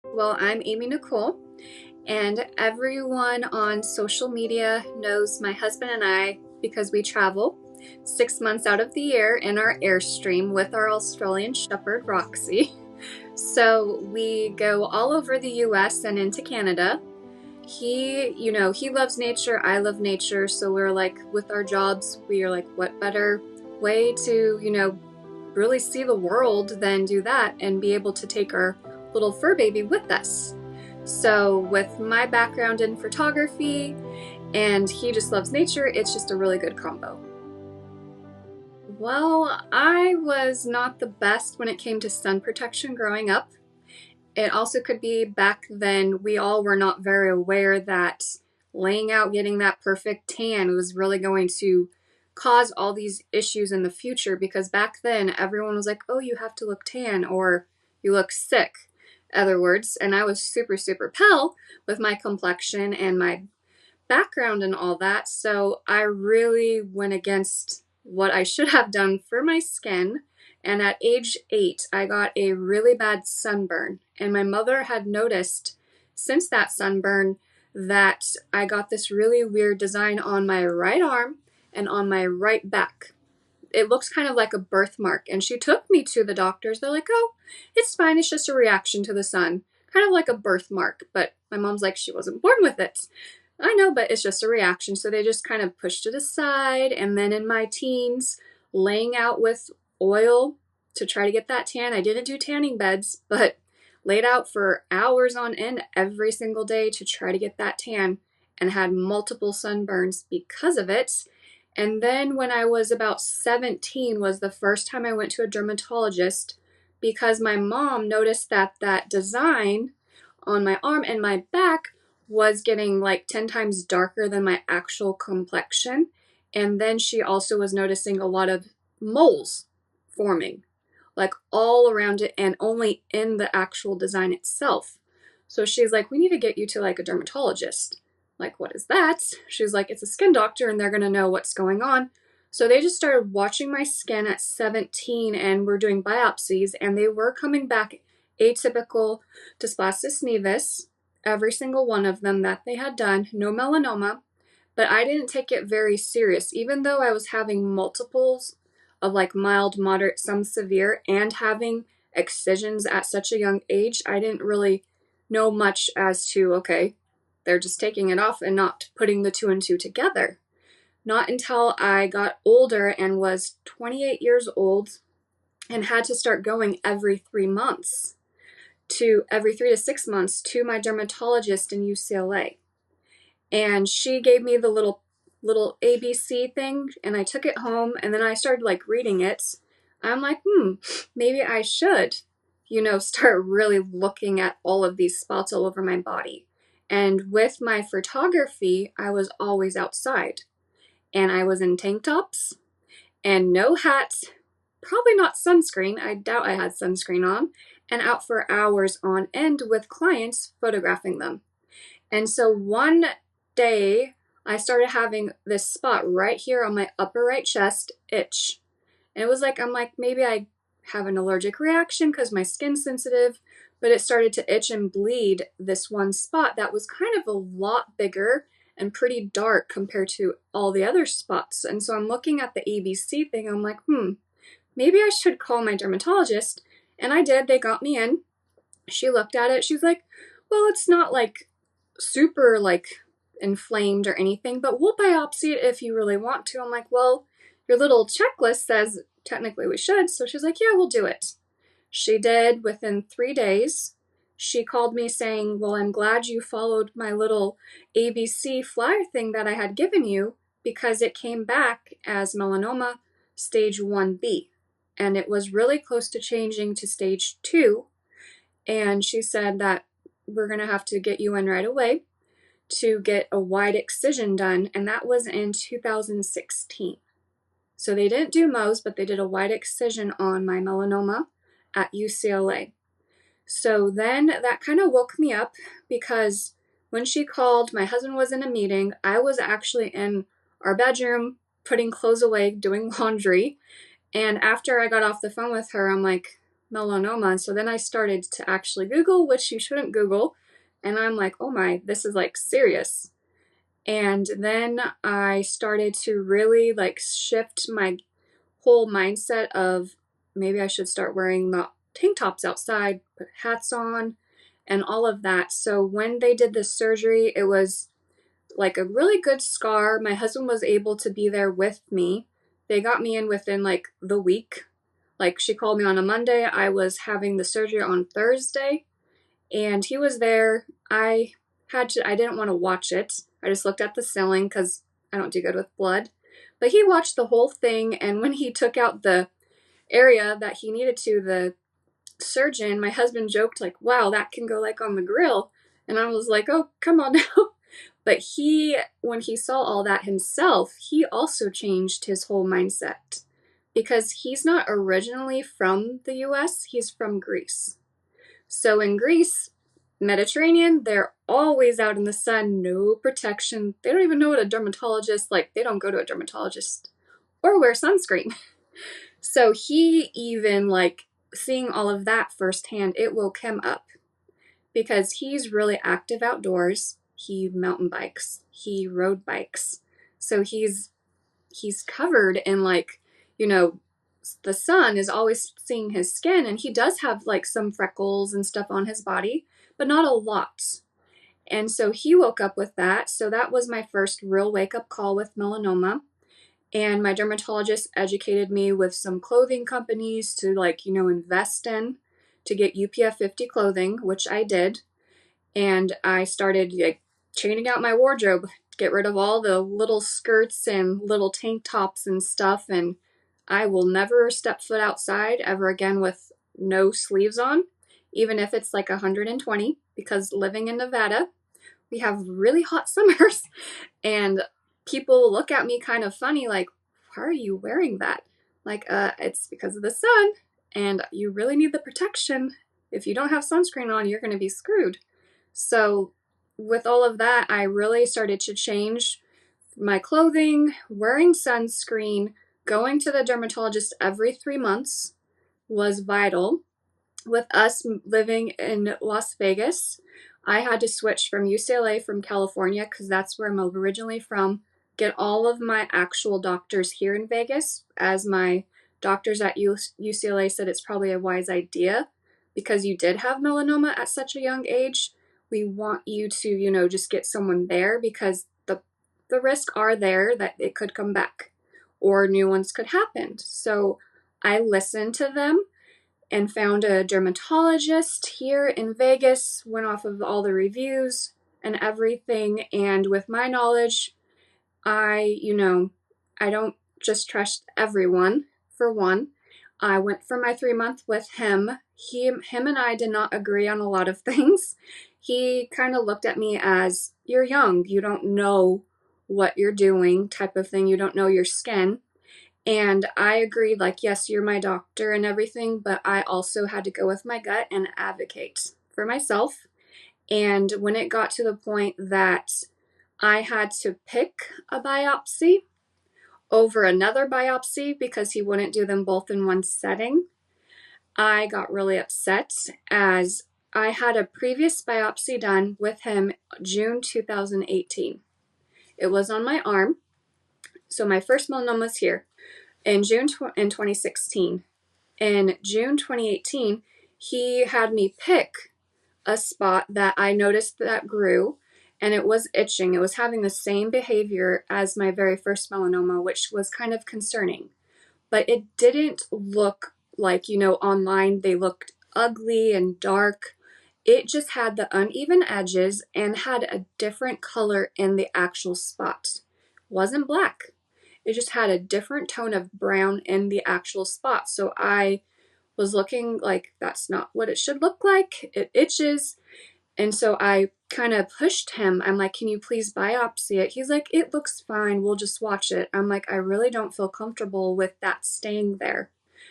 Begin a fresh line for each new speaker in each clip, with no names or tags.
Well, I'm Amy Nicole, and everyone on social media knows my husband and I because we travel 6 months out of the year in our Airstream with our Australian Shepherd, Roxy. So we go all over the US and into Canada. He loves nature, I love nature, so we're like, with our jobs, we are like, what better way to, really see the world than do that and be able to take our little fur baby with us. So with my background in photography and he just loves nature, it's just a really good combo. Well, I was not the best when it came to sun protection growing up. It also could be back then we all were not very aware that laying out getting that perfect tan was really going to cause all these issues in the future, because back then everyone was like, oh, you have to look tan or you look sick. Other words, and I was super, super pale with my complexion and my background and all that. So I really went against what I should have done for my skin. And at age 8, I got a really bad sunburn. And my mother had noticed since that sunburn that I got this really weird design on my right arm and on my right back. It looks kind of like a birthmark. And she took me to the doctors. They're like, oh, it's fine. It's just a reaction to the sun. Kind of like a birthmark. But my mom's like, she wasn't born with it. I know, but it's just a reaction. So they just kind of pushed it aside. And then in my teens, laying out with oil to try to get that tan. I didn't do tanning beds, but laid out for hours on end every single day to try to get that tan, and had multiple sunburns because of it. And then when I was about 17 was the first time I went to a dermatologist, because my mom noticed that that design on my arm and my back was getting like 10 times darker than my actual complexion. And then she also was noticing a lot of moles forming, like all around it and only in the actual design itself. So she's like, we need to get you to like a dermatologist. Like, what is that? She's like, it's a skin doctor and they're going to know what's going on. So they just started watching my skin at 17 and were doing biopsies, and they were coming back atypical dysplastic nevus, every single one of them that they had done, no melanoma. But I didn't take it very serious, even though I was having multiples of like mild, moderate, some severe, and having excisions at such a young age. I didn't really know much as to, okay, they're just taking it off and not putting the two and two together. Not until I got older and was 28 years old and had to start going every 3 to 6 months to my dermatologist in UCLA. And she gave me the little ABC thing, and I took it home, and then I started like reading it. I'm like, maybe I should, start really looking at all of these spots all over my body. And with my photography, I was always outside, and I was in tank tops and no hats, probably not sunscreen. I doubt I had sunscreen on, and out for hours on end with clients photographing them. And so one day I started having this spot right here on my upper right chest itch. And it was like, I'm like, maybe I have an allergic reaction because my skin's sensitive, but it started to itch and bleed this one spot that was kind of a lot bigger and pretty dark compared to all the other spots. And so I'm looking at the ABC thing. I'm like, maybe I should call my dermatologist. And I did. They got me in. She looked at it. She's like, well, it's not like super like inflamed or anything, but we'll biopsy it if you really want to. I'm like, well, your little checklist says technically we should. So she's like, yeah, we'll do it. She did within 3 days. She called me saying, well, I'm glad you followed my little ABC flyer thing that I had given you, because it came back as melanoma stage 1B. And it was really close to changing to stage 2. And she said that we're going to have to get you in right away to get a wide excision done. And that was in 2016. So they didn't do Mohs, but they did a wide excision on my melanoma at UCLA. So then that kind of woke me up, because when she called, my husband was in a meeting. I was actually in our bedroom putting clothes away, doing laundry. And after I got off the phone with her, I'm like, melanoma. So then I started to actually Google, which you shouldn't Google. And I'm like, oh my, this is like serious. And then I started to really like shift my whole mindset of maybe I should start wearing the tank tops outside, put hats on, and all of that. So when they did this surgery, it was like a really good scar. My husband was able to be there with me. They got me in within like the week. Like she called me on a Monday. I was having the surgery on Thursday, and he was there. I didn't want to watch it. I just looked at the ceiling because I don't do good with blood. But he watched the whole thing, and when he took out the area that he needed to, the surgeon, my husband joked like, wow, that can go like on the grill. And I was like, oh, come on now. But when he saw all that himself, he also changed his whole mindset because he's not originally from the US, he's from Greece. So in Greece, Mediterranean, they're always out in the sun, no protection. They don't even know what a dermatologist, like they don't go to a dermatologist or wear sunscreen. So he even like seeing all of that firsthand, it woke him up because he's really active outdoors. He mountain bikes, he road bikes. So he's covered in like, you know, the sun is always seeing his skin, and he does have like some freckles and stuff on his body, but not a lot. And so he woke up with that. So that was my first real wake up call with melanoma. And my dermatologist educated me with some clothing companies to like, you know, invest in to get UPF 50 clothing, which I did. And I started like changing out my wardrobe, get rid of all the little skirts and little tank tops and stuff. And I will never step foot outside ever again with no sleeves on, even if it's like 120, because living in Nevada, we have really hot summers. And people look at me kind of funny, like, why are you wearing that? Like, it's because of the sun, and you really need the protection. If you don't have sunscreen on, you're going to be screwed. So with all of that, I really started to change my clothing, wearing sunscreen, going to the dermatologist every 3 months was vital. With us living in Las Vegas, I had to switch from UCLA from California because that's where I'm originally from, get all of my actual doctors here in Vegas, as my doctors at UCLA said it's probably a wise idea because you did have melanoma at such a young age. We want you to, you know, just get someone there because the risks are there that it could come back or new ones could happen. So I listened to them and found a dermatologist here in Vegas, went off of all the reviews and everything. And with my knowledge, you know, I don't just trust everyone, for one. I went for my 3 month with him. Him and I did not agree on a lot of things. He kind of looked at me as, you're young, you don't know what you're doing type of thing. You don't know your skin. And I agreed, like, yes, you're my doctor and everything, but I also had to go with my gut and advocate for myself. And when it got to the point that I had to pick a biopsy over another biopsy because he wouldn't do them both in one setting, I got really upset as I had a previous biopsy done with him June 2018. It was on my arm. So my first melanoma was here in June in 2016. In June 2018, he had me pick a spot that I noticed that grew, and it was itching. It was having the same behavior as my very first melanoma, which was kind of concerning. But it didn't look like, you know, online they looked ugly and dark. It just had the uneven edges and had a different color in the actual spot. It wasn't black. It just had a different tone of brown in the actual spot. So I was looking like, that's not what it should look like. It itches. And so I kind of pushed him. I'm like, can you please biopsy it? He's like, it looks fine. We'll just watch it. I'm like, I really don't feel comfortable with that staying there.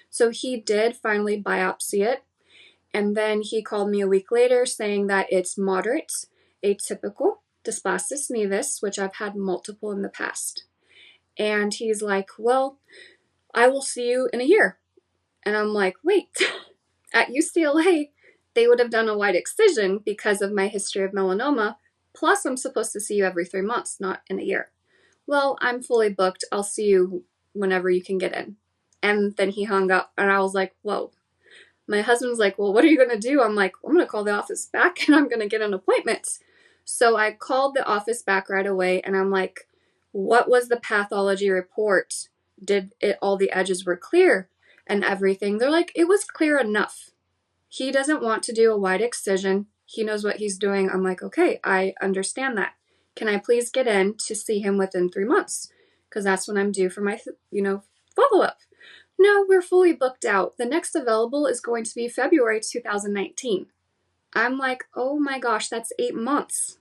So he did finally biopsy it. And then he called me a week later saying that it's moderate, atypical dysplastic nevus, which I've had multiple in the past. And he's like, well, I will see you in a year. And I'm like, wait, At UCLA, they would have done a wide excision because of my history of melanoma. Plus, I'm supposed to see you every 3 months, not in a year. Well, I'm fully booked. I'll see you whenever you can get in. And then he hung up, and I was like, whoa. My husband's like, well, what are you going to do? I'm like, I'm going to call the office back and I'm going to get an appointment. So I called the office back right away and I'm like, what was the pathology report? Did it, all the edges were clear and everything? They're like, it was clear enough. He doesn't want to do a wide excision. He knows what he's doing. I'm like, okay, I understand that. Can I please get in to see him within 3 months? Because that's when I'm due for my, follow up. No, we're fully booked out. The next available is going to be February 2019. I'm like, oh my gosh, that's 8 months.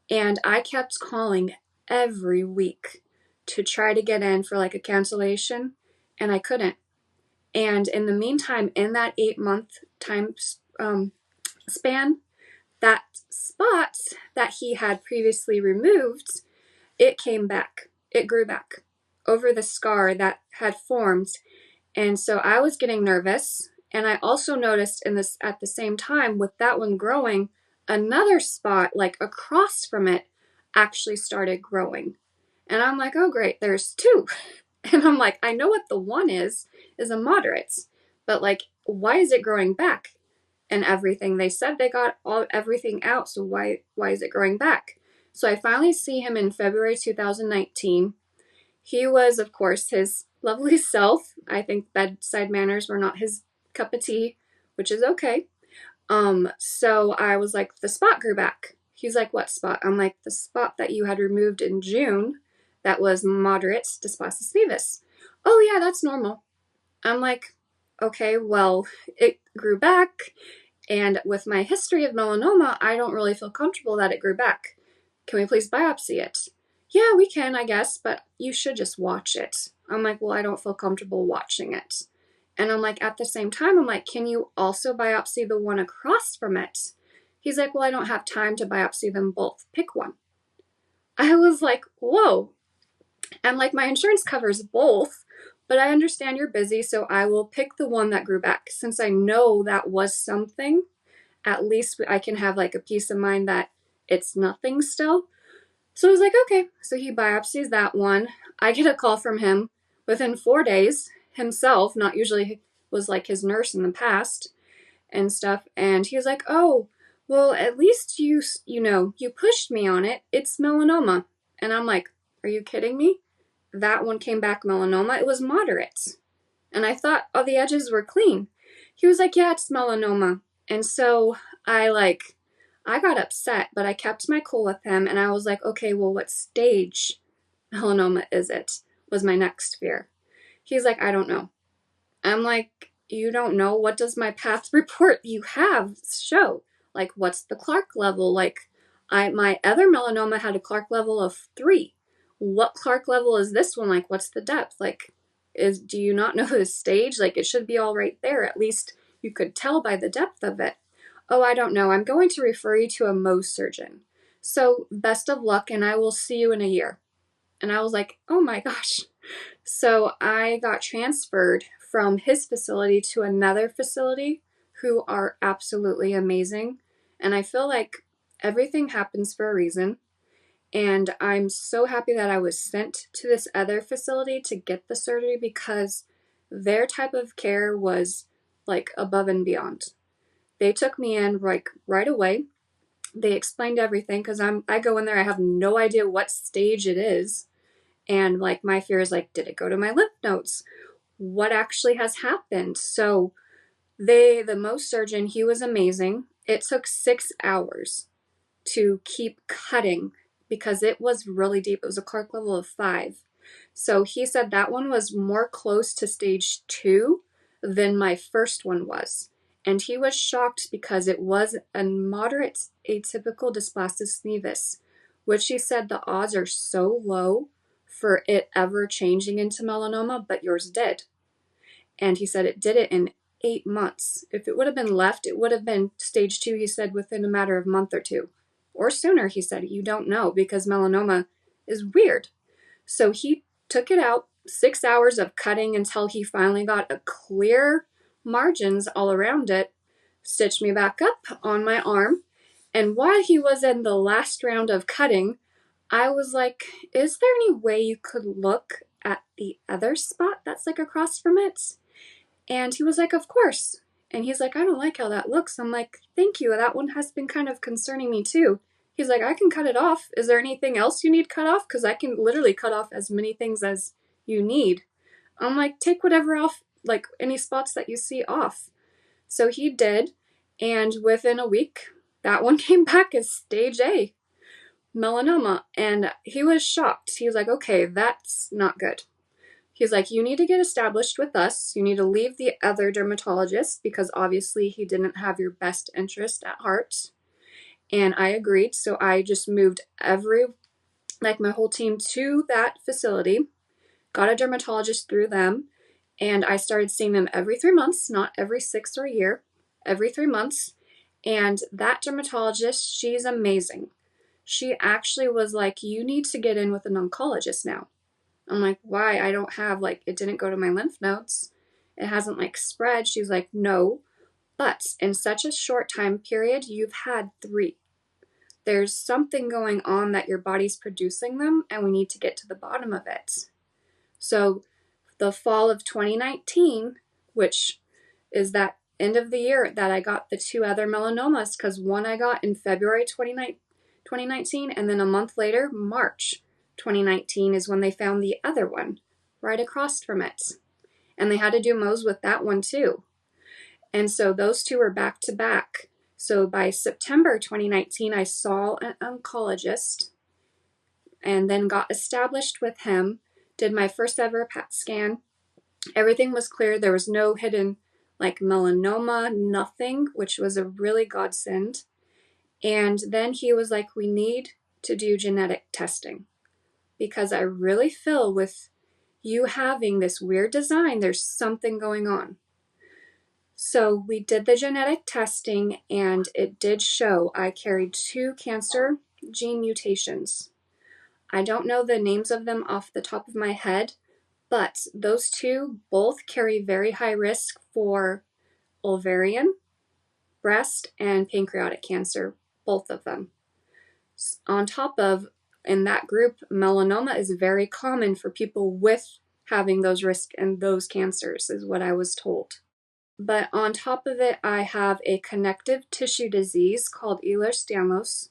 And I kept calling every week to try to get in for like a cancellation, and I couldn't. And in the meantime, in that 8 month time span, that spot that he had previously removed, it came back. It grew back over the scar that had formed. And so I was getting nervous. And I also noticed in this at the same time with that one growing, another spot like across from it actually started growing. And I'm like, oh great, there's two. And I'm like, I know what the one is a moderate, but like, why is it growing back? And everything. They said they got everything out, so why is it growing back? So I finally see him in February 2019. He was, of course, his lovely self. I think bedside manners were not his cup of tea, which is okay. So I was like, the spot grew back. He's like, what spot? I'm like, the spot that you had removed in June that was moderate dysplastic nevus. Oh yeah, that's normal. I'm like, okay, well, it grew back. And with my history of melanoma, I don't really feel comfortable that it grew back. Can we please biopsy it? Yeah, we can, I guess, but you should just watch it. I'm like, well, I don't feel comfortable watching it. And I'm like, at the same time, I'm like, can you also biopsy the one across from it? He's like, well, I don't have time to biopsy them both. Pick one. I was like, whoa. And like, my insurance covers both, but I understand you're busy, so I will pick the one that grew back. Since I know that was something, at least I can have like a peace of mind that it's nothing still. So I was like, okay. So he biopsies that one. I get a call from him within 4 days himself, not usually was like his nurse in the past and stuff. And he was like, oh, well, at least you pushed me on it. It's melanoma. And I'm like, are you kidding me? That one came back melanoma. It was moderate. And I thought, oh, the edges were clean. He was like, yeah, it's melanoma. And so I got upset, but I kept my cool with him. And I was like, okay, well, what stage melanoma is it? Was my next fear. He's like, I don't know. I'm like, you don't know? What does my path report you have show? Like, what's the Clark level? Like, my other melanoma had a Clark level of 3. What Clark level is this one? Like, what's the depth? Like, do you not know the stage? Like, it should be all right there. At least you could tell by the depth of it. Oh, I don't know. I'm going to refer you to a Mohs surgeon. So best of luck, and I will see you in a year. And I was like, oh my gosh. So I got transferred from his facility to another facility who are absolutely amazing. And I feel like everything happens for a reason. And I'm so happy that I was sent to this other facility to get the surgery because their type of care was like above and beyond. They took me in like right away. They explained everything because I go in there, I have no idea what stage it is. And like my fear is like, did it go to my lymph nodes? What actually has happened? So the Mohs surgeon, he was amazing. It took 6 hours to keep cutting because it was really deep. It was a Clark level of 5. So he said that one was more close to stage 2 than my first one was. And he was shocked because it was a moderate atypical dysplastic nevus, which he said the odds are so low for it ever changing into melanoma, but yours did. And he said it did it in 8 months. If it would have been left, it would have been stage 2, he said, within a matter of a month or 2. Or sooner, he said. You don't know because melanoma is weird. So he took it out, 6 hours of cutting until he finally got a clear margins all around it, stitched me back up on my arm. And while he was in the last round of cutting, I was like, is there any way you could look at the other spot that's like across from it? And he was like, of course. And he's like, I don't like how that looks. I'm like, thank you. That one has been kind of concerning me too. He's like, I can cut it off. Is there anything else you need cut off? Because I can literally cut off as many things as you need. I'm like, take whatever off, like any spots that you see off. So he did. And within a week, that one came back as stage A, melanoma. And he was shocked. He was like, okay, that's not good. He's like, you need to get established with us. You need to leave the other dermatologist because obviously he didn't have your best interest at heart. And I agreed. So I just moved my whole team to that facility, got a dermatologist through them, and I started seeing them every 3 months, not every 6 or a year, every 3 months. And that dermatologist, she's amazing. She actually was like, you need to get in with an oncologist now. I'm like, why? I don't have, it didn't go to my lymph nodes. It hasn't, spread. She's like, no, but in such a short time period, you've had 3. There's something going on that your body's producing them, and we need to get to the bottom of it. So the fall of 2019, which is that end of the year that I got the 2 other melanomas, because one I got in February 2019, and then a month later, March 2019 is when they found the other one right across from it. And they had to do Mohs with that one too. And so those 2 were back to back. So by September 2019, I saw an oncologist and then got established with him, did my first ever PAT scan. Everything was clear. There was no hidden melanoma, nothing, which was a really godsend. And then he was like, we need to do genetic testing, because I really feel with you having this weird design, there's something going on. So we did the genetic testing, and it did show I carried 2 cancer gene mutations. I don't know the names of them off the top of my head, but those 2 both carry very high risk for ovarian, breast, and pancreatic cancer, both of them. On top of, in that group, melanoma is very common for people with having those risks and those cancers, is what I was told. But on top of it, I have a connective tissue disease called Ehlers-Danlos,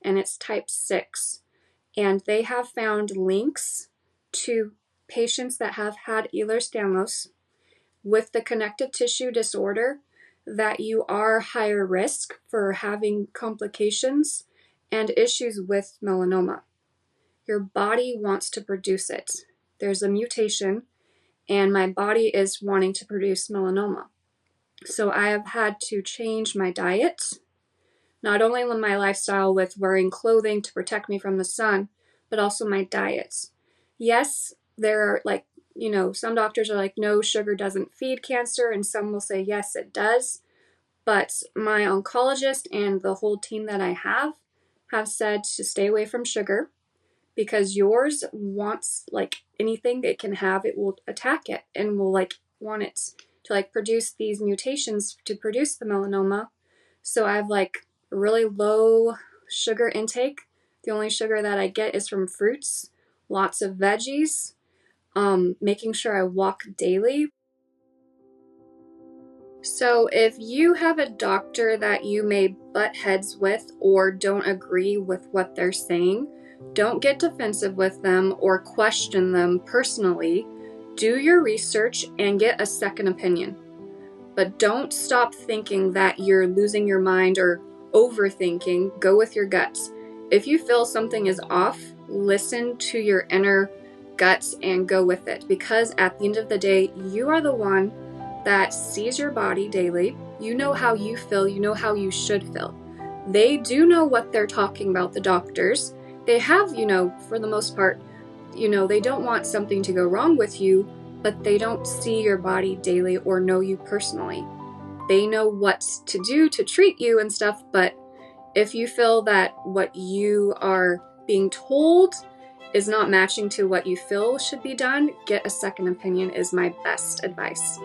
and it's type 6. And they have found links to patients that have had Ehlers-Danlos with the connective tissue disorder, that you are higher risk for having complications and issues with melanoma. Your body wants to produce it. There's a mutation, and my body is wanting to produce melanoma. So I have had to change my diet, not only my lifestyle with wearing clothing to protect me from the sun, but also my diets. Yes, there are some doctors are like, no, sugar doesn't feed cancer, and some will say, yes, it does. But my oncologist and the whole team that I have said to stay away from sugar, because yours wants, anything it can have, it will attack it and will want it to produce these mutations to produce the melanoma. So I have really low sugar intake. The only sugar that I get is from fruits, lots of veggies, making sure I walk daily. So if you have a doctor that you may butt heads with or don't agree with what they're saying, don't get defensive with them or question them personally. Do your research and get a second opinion. But don't stop thinking that you're losing your mind or overthinking. Go with your guts. If you feel something is off, listen to your inner guts and go with it. Because at the end of the day, you are the one that sees your body daily. You know how you feel. You know how you should feel. They do know what they're talking about, the doctors. They have, for the most part, they don't want something to go wrong with you, but they don't see your body daily or know you personally. They know what to do to treat you and stuff, but if you feel that what you are being told is not matching to what you feel should be done, get a second opinion is my best advice.